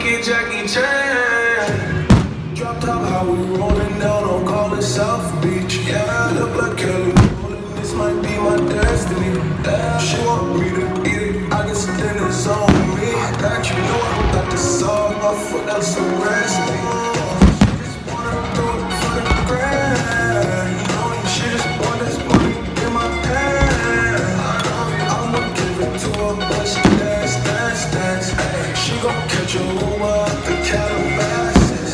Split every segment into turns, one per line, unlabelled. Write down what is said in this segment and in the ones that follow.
kick it, Jackie Chan. Drop top, how we rolling down on call it South Beach. Yeah, I look like Kelly. This might be my destiny. Yeah, she want me to eat it. I guess dinner's on me. That you know I got the song off for that's a recipe. She just wanna do it for the grand. She just want this money in my hand. I'ma give it to her, but she dance, dance, dance. She gon' catch a Uber at the Calabasas.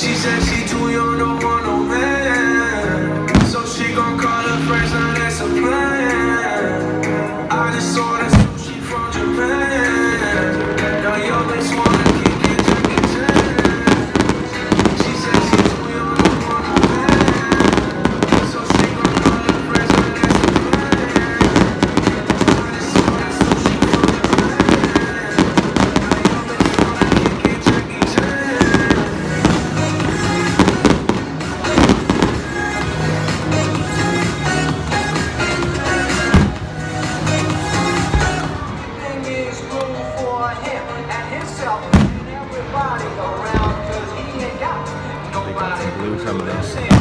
She said she too young, don't want no man. So she gon' call her friends, now that's a plan. I just saw that sushi from Japan. Now your bitch wanna kick it, Jackie Chan. She said she too young, don't want no man. So she gon' call her friends, now that's a plan. I just saw that sushi from Japan. Now your bitch wanna kick it, Jackie Chan.
Everything is room for him and himself and everybody around, cause he ain't got nobody.
Blue coming in.